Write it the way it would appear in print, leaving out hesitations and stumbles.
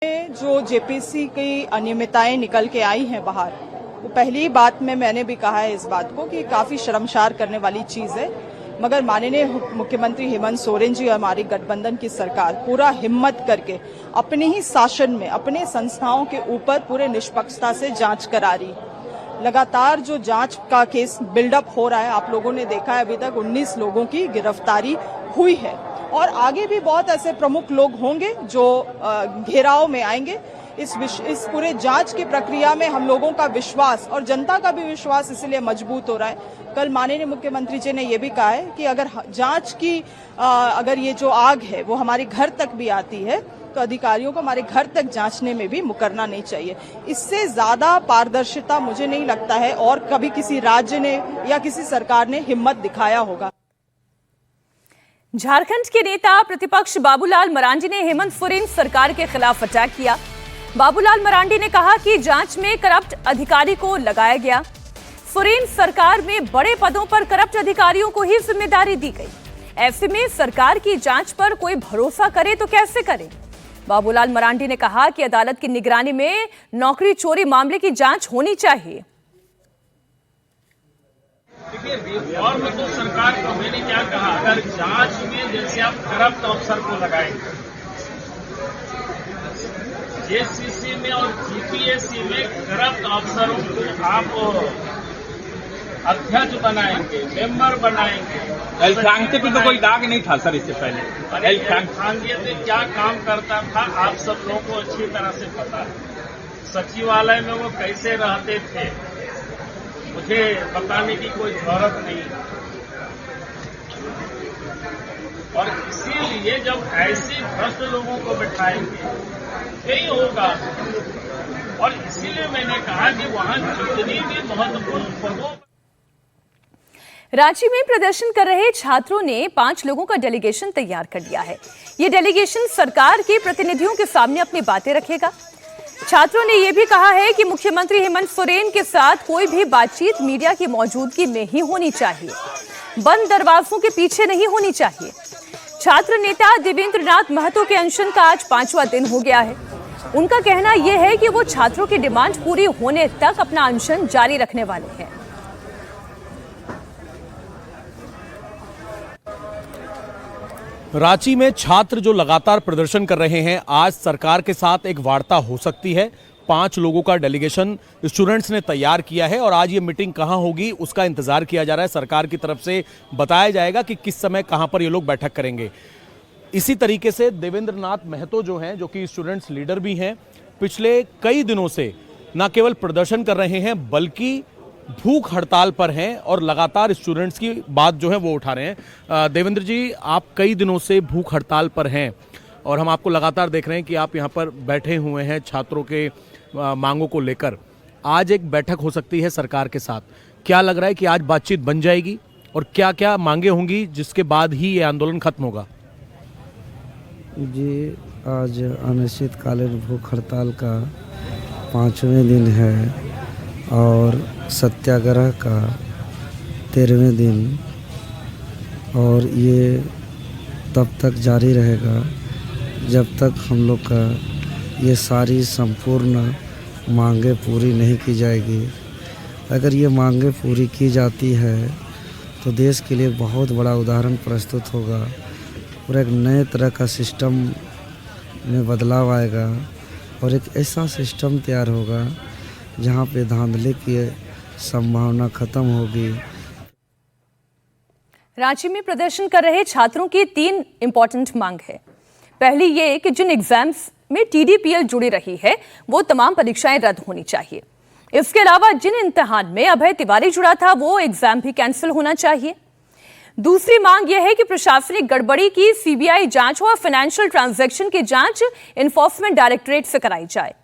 जो जेपीसी की अनियमितताएं निकल के आई हैं बाहर, वो पहली बात में मैंने भी कहा है इस बात को कि काफी शर्मसार करने वाली चीज है। मगर माननीय मुख्यमंत्री हेमंत सोरेन जी और हमारी गठबंधन की सरकार पूरा हिम्मत करके अपने ही शासन में अपने संस्थाओं के ऊपर पूरे निष्पक्षता से जांच करा रही। लगातार जो जांच का केस बिल्डअप हो रहा है, आप लोगों ने देखा है अभी तक 19 लोगों की गिरफ्तारी हुई है और आगे भी बहुत ऐसे प्रमुख लोग होंगे जो घेराव में आएंगे। इस पूरे जांच की प्रक्रिया में हम लोगों का विश्वास और जनता का भी विश्वास इसलिए मजबूत हो रहा है। कल माननीय मुख्यमंत्री जी ने यह भी कहा है कि अगर जांच की अगर ये जो आग है वो हमारे घर तक भी आती है तो अधिकारियों को हमारे घर तक जांचने में भी मुकरना नहीं चाहिए। इससे ज्यादा पारदर्शिता मुझे नहीं लगता है और कभी किसी राज्य ने या किसी सरकार ने हिम्मत दिखाया होगा। झारखंड के नेता प्रतिपक्ष बाबूलाल मरांडी ने हेमंत सोरेन सरकार के खिलाफ अटैक किया। बाबूलाल मरांडी ने कहा कि जांच में करप्ट अधिकारी को लगाया गया। सोरेन सरकार में बड़े पदों पर करप्ट अधिकारियों को ही जिम्मेदारी दी गई। ऐसे में सरकार की जांच पर कोई भरोसा करे तो कैसे करे। बाबूलाल मरांडी ने कहा कि अदालत की निगरानी में नौकरी चोरी मामले की जांच होनी चाहिए। देखिए, रिफॉर्म तो सरकार को मैंने क्या कहा, अगर जांच में जैसे आप करप्ट अफसर को लगाएंगे, जेसीसी में और जीपीएससी में करप्ट अफसरों को आप अध्यक्ष बनाएंगे, मेंबर बनाएंगे। एलफ्रांके पे तो कोई दाग नहीं था सर इससे पहले। एलफ्रांके पे क्या काम करता था आप सब लोगों को अच्छी तरह से पता है। सचिवालय में वो कैसे रहते थे मुझे बताने की कोई जरूरत नहीं। और इसीलिए जब ऐसे भ्रष्ट लोगों को बैठाएंगे यही होगा। और इसीलिए मैंने कहा कि वहां जितनी भी महत्वपूर्ण पदों। रांची में प्रदर्शन कर रहे छात्रों ने 5 लोगों का डेलीगेशन तैयार कर लिया है। ये डेलीगेशन सरकार के प्रतिनिधियों के सामने अपनी बातें रखेगा। छात्रों ने यह भी कहा है कि मुख्यमंत्री हेमंत सोरेन के साथ कोई भी बातचीत मीडिया की मौजूदगी में ही होनी चाहिए, बंद दरवाजों के पीछे नहीं होनी चाहिए। छात्र नेता देवेंद्र नाथ महतो के अनशन का आज 5वां दिन हो गया है। उनका कहना यह है कि वो छात्रों की डिमांड पूरी होने तक अपना अनशन जारी रखने वाले हैं। रांची में छात्र जो लगातार प्रदर्शन कर रहे हैं, आज सरकार के साथ एक वार्ता हो सकती है। 5 लोगों का डेलीगेशन स्टूडेंट्स ने तैयार किया है और आज ये मीटिंग कहां होगी उसका इंतजार किया जा रहा है। सरकार की तरफ से बताया जाएगा कि किस समय कहां पर ये लोग बैठक करेंगे। इसी तरीके से देवेंद्र नाथ महतो जो हैं, जो कि स्टूडेंट्स लीडर भी हैं, पिछले कई दिनों से न केवल प्रदर्शन कर रहे हैं बल्कि भूख हड़ताल पर हैं और लगातार स्टूडेंट्स की बात जो है वो उठा रहे हैं। देवेंद्र जी, आप कई दिनों से भूख हड़ताल पर हैं और हम आपको लगातार देख रहे हैं कि आप यहाँ पर बैठे हुए हैं छात्रों के मांगों को लेकर। आज एक बैठक हो सकती है सरकार के साथ, क्या लग रहा है कि आज बातचीत बन जाएगी और क्या क्या मांगे होंगी जिसके बाद ही ये आंदोलन खत्म होगा? जी, आज अनिश्चितकालीन भूख हड़ताल का 5वें दिन है और सत्याग्रह का 13वें दिन, और ये तब तक जारी रहेगा जब तक हम लोग का ये सारी संपूर्ण मांगें पूरी नहीं की जाएगी। अगर ये मांगें पूरी की जाती है तो देश के लिए बहुत बड़ा उदाहरण प्रस्तुत होगा और एक नए तरह का सिस्टम में बदलाव आएगा और एक ऐसा सिस्टम तैयार होगा जहाँ पे धांधली की संभावना खत्म होगी। रांची में प्रदर्शन कर रहे छात्रों की 3 इंपॉर्टेंट मांग है। पहली ये कि जिन एग्जाम्स में टीडीपीएल जुड़ी रही है वो तमाम परीक्षाएं रद्द होनी चाहिए। इसके अलावा जिन इम्तिहान में अभय तिवारी जुड़ा था वो एग्जाम भी कैंसिल होना चाहिए। दूसरी मांग यह है कि प्रशासनिक गड़बड़ी की सीबीआई जांच हो और फाइनेंशियल ट्रांजैक्शन की जांच एनफोर्समेंट डायरेक्टरेट से कराई जाए।